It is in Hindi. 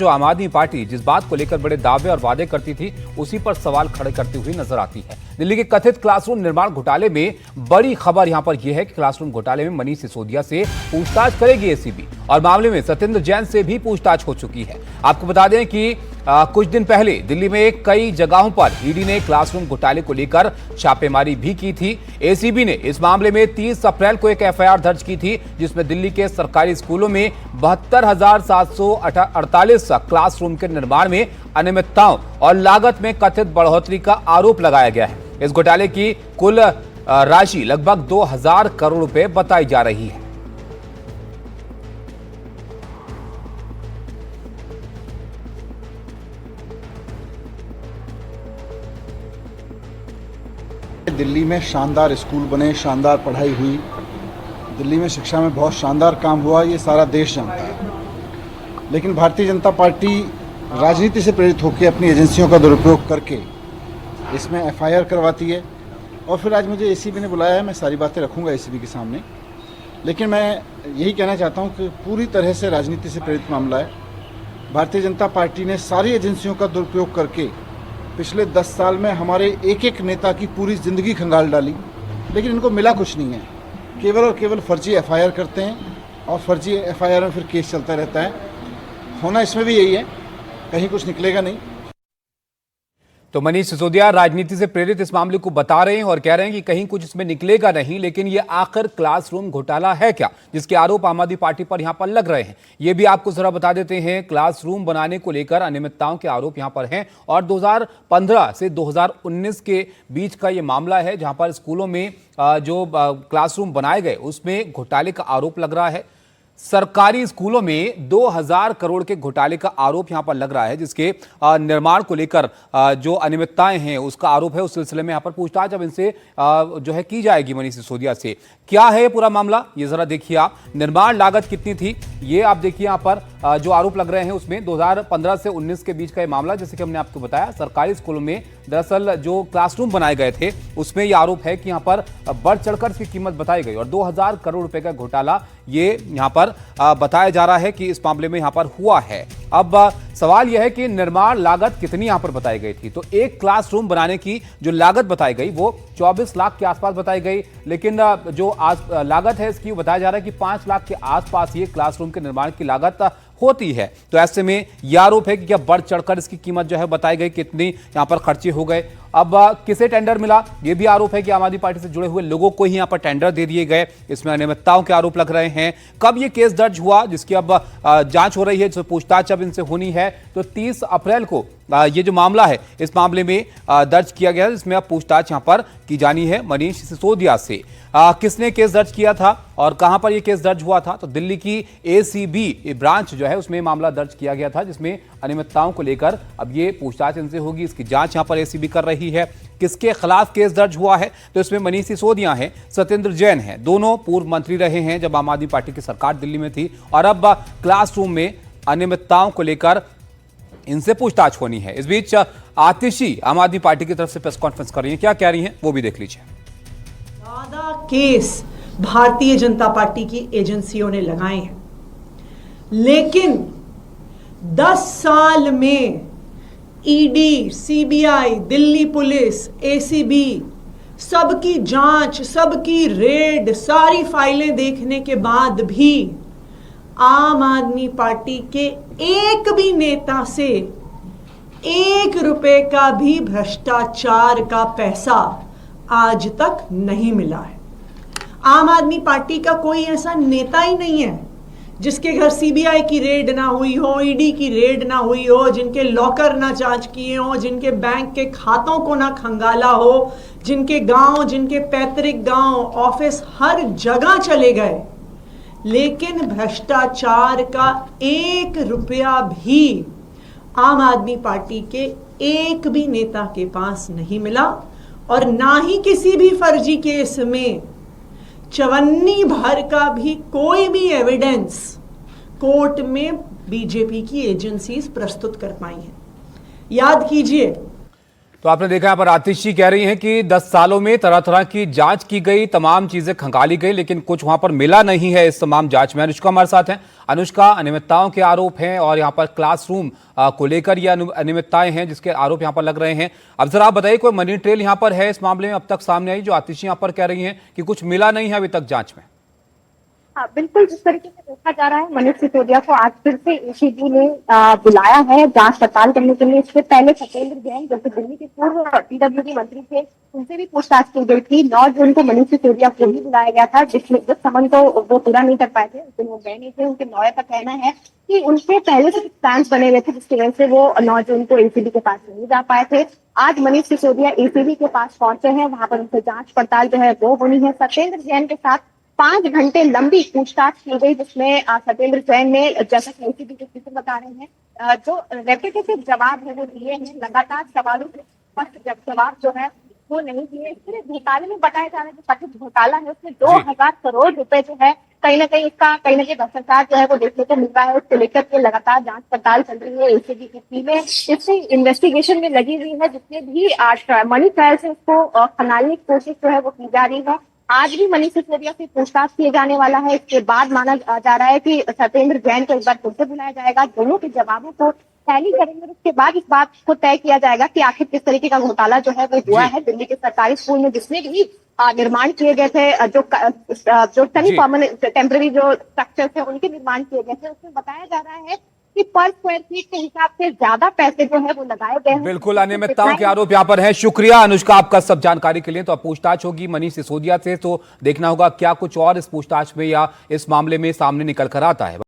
जो आम आदमी पार्टी जिस बात को लेकर बड़े दावे और वादे करती थी उसी पर सवाल खड़े करती हुई नजर आती है। दिल्ली के कथित क्लासरूम निर्माण घोटाले में बड़ी खबर यहां पर यह है कि क्लासरूम घोटाले में मनीष सिसोदिया से पूछताछ करेगी एसीबी और मामले में सत्येंद्र जैन से भी पूछताछ हो चुकी है। आपको बता दें कि कुछ दिन पहले दिल्ली में कई जगहों पर ईडी ने क्लासरूम घोटाले को लेकर छापेमारी भी की थी। एसीबी ने इस मामले में 30 अप्रैल को एक एफआईआर दर्ज की थी जिसमें दिल्ली के सरकारी स्कूलों में 72,748 क्लासरूम के निर्माण में अनियमितताओं और लागत में कथित बढ़ोतरी का आरोप लगाया गया है। इस घोटाले की कुल राशि लगभग 2000 करोड़ रुपए बताई जा रही है। दिल्ली में शानदार स्कूल बने, शानदार पढ़ाई हुई, दिल्ली में शिक्षा में बहुत शानदार काम हुआ, ये सारा देश जानता है। लेकिन भारतीय जनता पार्टी राजनीति से प्रेरित होकर अपनी एजेंसियों का दुरुपयोग करके इसमें एफआईआर करवाती है और फिर आज मुझे एसीबी ने बुलाया है। मैं सारी बातें रखूंगा एसीबी के सामने, लेकिन मैं यही कहना चाहता हूं कि पूरी तरह से राजनीति से प्रेरित मामला है। भारतीय जनता पार्टी ने सारी एजेंसियों का दुरुपयोग करके पिछले 10 साल में हमारे एक एक नेता की पूरी ज़िंदगी खंगाल डाली, लेकिन इनको मिला कुछ नहीं है। केवल और केवल फर्जी एफआईआर करते हैं और फर्जी एफआईआर में फिर केस चलता रहता है। होना इसमें भी यही है, कहीं कुछ निकलेगा नहीं। तो मनीष सिसोदिया राजनीति से प्रेरित इस मामले को बता रहे हैं और कह रहे हैं कि कहीं कुछ इसमें निकलेगा नहीं, लेकिन ये आखिर क्लासरूम घोटाला है क्या जिसके आरोप आम आदमी पार्टी पर यहां पर लग रहे हैं। ये भी आपको जरा बता देते हैं। क्लासरूम बनाने को लेकर अनियमितताओं के आरोप यहां पर हैं और 2015 से 2019 के बीच का ये मामला है जहां पर स्कूलों में जो क्लासरूम बनाए गए उसमें घोटाले का आरोप लग रहा है। सरकारी स्कूलों में 2000 करोड़ के घोटाले का आरोप यहां पर लग रहा है, जिसके निर्माण को लेकर जो अनियमितताएं हैं उसका आरोप है। उस सिलसिले में यहां पर पूछताछ अब इनसे जो है की जाएगी मनीष सिसोदिया से। क्या है पूरा मामला ये जरा देखिए आप। निर्माण लागत कितनी थी ये आप देखिए यहां पर जो आरोप लग रहे हैं उसमें 2015 से 19 के बीच का ये मामला, जैसे कि हमने आपको बताया सरकारी स्कूलों में दरअसल जो क्लासरूम बनाए गए थे उसमें यह आरोप है कि यहां पर बढ़ चढ़कर इसकी कीमत बताई गई और 2000 करोड़ रुपए का घोटाला ये यहां पर बताया जा रहा है कि इस मामले में यहां पर हुआ है। अब सवाल यह है कि निर्माण लागत कितनी यहां पर बताई गई थी। तो एक क्लासरूम बनाने की जो लागत बताई गई वो 24 लाख के आसपास बताई गई, लेकिन जो लागत है इसकी बताया जा रहा है कि 5 लाख के आसपास ये क्लासरूम के निर्माण की लागत होती है। तो ऐसे में यह आरोप है कि क्या बढ़ चढ़कर इसकी कीमत जो है बताई गई, कितनी यहां पर खर्चे हो गए। अब किसे टेंडर मिला यह भी आरोप है कि आम आदमी पार्टी से जुड़े हुए लोगों को ही यहां पर टेंडर दे दिए गए। इसमें अनियमितताओं के आरोप लग रहे हैं। कब यह केस दर्ज हुआ जिसकी अब जांच हो रही है, जो पूछताछ अब इनसे होनी है। तो 30 अप्रैल को ये जो मामला है इस मामले में दर्ज किया गया है, जिसमें अब पूछताछ यहां पर की जानी है मनीष सिसोदिया से। किसने केस दर्ज किया था और कहां पर यह केस दर्ज हुआ था। तो दिल्ली की एसीबी ब्रांच जो है उसमें मामला दर्ज किया गया था, जिसमें अनियमितताओं को लेकर अब ये पूछताछ इनसे होगी। इसकी जांच यहां पर एसीबी कर रही है। किसके खिलाफ केस दर्ज हुआ है तो इसमें मनीष सिसोदिया है, सत्येंद्र जैन है, दोनों पूर्व मंत्री रहे हैं जब आम आदमी पार्टी की सरकार दिल्ली में थी और अब क्लासरूम में अनियमितताओं को लेकर इनसे पूछताछ होनी है। इस बीच आतिशी आम आदमी पार्टी की तरफ से प्रेस कॉन्फ्रेंस कर रही है, क्या कह रही हैं वो भी देख लीजिए। ज्यादा केस भारतीय जनता पार्टी की एजेंसियों ने लगाए हैं, लेकिन 10 साल में ED, CBI, Delhi police, ACB सबकी जांच, सबकी रेड, सारी फाइलें देखने के बाद भी आम आदमी पार्टी के एक भी नेता से 1 रुपए का भी भ्रष्टाचार का पैसा आज तक नहीं मिला है। आम आदमी पार्टी का कोई ऐसा नेता ही नहीं है जिसके घर सीबीआई की रेड ना हुई हो, ईडी की रेड ना हुई हो, जिनके लॉकर ना जांच किए हो, जिनके बैंक के खातों को ना खंगाला हो, जिनके गांव, जिनके पैतृक गांव, ऑफिस हर जगह चले गए, लेकिन भ्रष्टाचार का 1 रुपया भी आम आदमी पार्टी के एक भी नेता के पास नहीं मिला और ना ही किसी भी फर्जी केस में चवन्नी भर का भी कोई भी एविडेंस कोर्ट में बीजेपी की एजेंसीज प्रस्तुत कर पाई हैं। याद कीजिए तो आपने देखा यहाँ पर आतिशी कह रही हैं कि 10 सालों में तरह तरह की जांच की गई, तमाम चीजें खंगाली गई, लेकिन कुछ वहां पर मिला नहीं है इस तमाम जांच में। अनुष्का हमारे साथ हैं। अनुष्का, अनियमितताओं के आरोप हैं और यहाँ पर क्लासरूम को लेकर ये अनियमितताएं हैं जिसके आरोप यहाँ पर लग रहे हैं। अब जरा आप बताइए, कोई मनी ट्रेल यहाँ पर है इस मामले में अब तक सामने आई, जो आतिशी यहाँ पर कह रही है कि कुछ मिला नहीं है अभी तक जांच में? हाँ, बिल्कुल जिस तरीके से देखा जा रहा है, मनीष सिसोदिया को आज फिर से एसीबी ने बुलाया है जांच पड़ताल करने के लिए। इससे पहले सत्येंद्र जैन जो कि दिल्ली के पूर्व पीडब्ल्यूडी मंत्री थे, उनसे भी पूछताछ की गई थी। 9 जून को मनीष सिसोदिया को भी बुलाया गया था, जिस समन को वो पूरा नहीं कर पाए थे, उस दिन वो गए नहीं थे। उनके लॉयर का कहना है कि उनके पहले से प्लान्स बने हुए थे, जिसकी वजह से वो 9 जून को एसीबी के पास नहीं जा पाए थे। आज मनीष सिसोदिया एसीबी के पास पहुंचे हैं, वहां पर उनसे जांच पड़ताल जो है वो होनी है। सत्येंद्र जैन के साथ 5 घंटे लंबी पूछताछ की गई, जिसमें सत्येंद्र जैन ने, जैसा कि एसीबी के ऑफिसर बता रहे हैं, जो रेपिटेटिव जवाब है वो दिए हैं। लगातार सवालों के स्पष्ट जवाब जो है वो नहीं दिए। इसलिए घोटाले में बताया जा रहा है, जो कथित घोटाला है उसमें 2000 करोड़ रुपए जो है कहीं ना कहीं भ्रष्टाचार जो है वो देखने को मिल रहा है। उसको लेकर के लगातार जांच पड़ताल चल रही है एसीबी की टीमें इससे इन्वेस्टिगेशन में लगी हुई है, जिसमें भी आज मनी ट्रायल से उसको खंगालने की कोशिश जो है वो की जा रही है। आज भी मनीष सिसोदिया से पूछताछ किए जाने वाला है। इसके बाद माना जा रहा है कि सत्येंद्र जैन को एक बार फिर से बुलाया जाएगा, दोनों के जवाबों को टैली करेंगे। उसके बाद इस बात को तय किया जाएगा कि आखिर किस तरीके का घोटाला जो है वो हुआ है। दिल्ली के सरकारी स्कूल में जिसमें भी निर्माण किए गए थे, जो सेमी परमानेंट टेम्पररी जो स्ट्रक्चर थे उनके निर्माण किए गए थे, उसमें बताया जा रहा है कि पर स्क्वायर फीट के हिसाब से ज्यादा पैसे जो है वो लगाए गए हैं। बिल्कुल, अनियमितताओं के आरोप यहाँ पर है। शुक्रिया अनुष्का आपका सब जानकारी के लिए। तो अब पूछताछ होगी मनीष सिसोदिया से, तो देखना होगा क्या कुछ और इस पूछताछ में या इस मामले में सामने निकल कर आता है।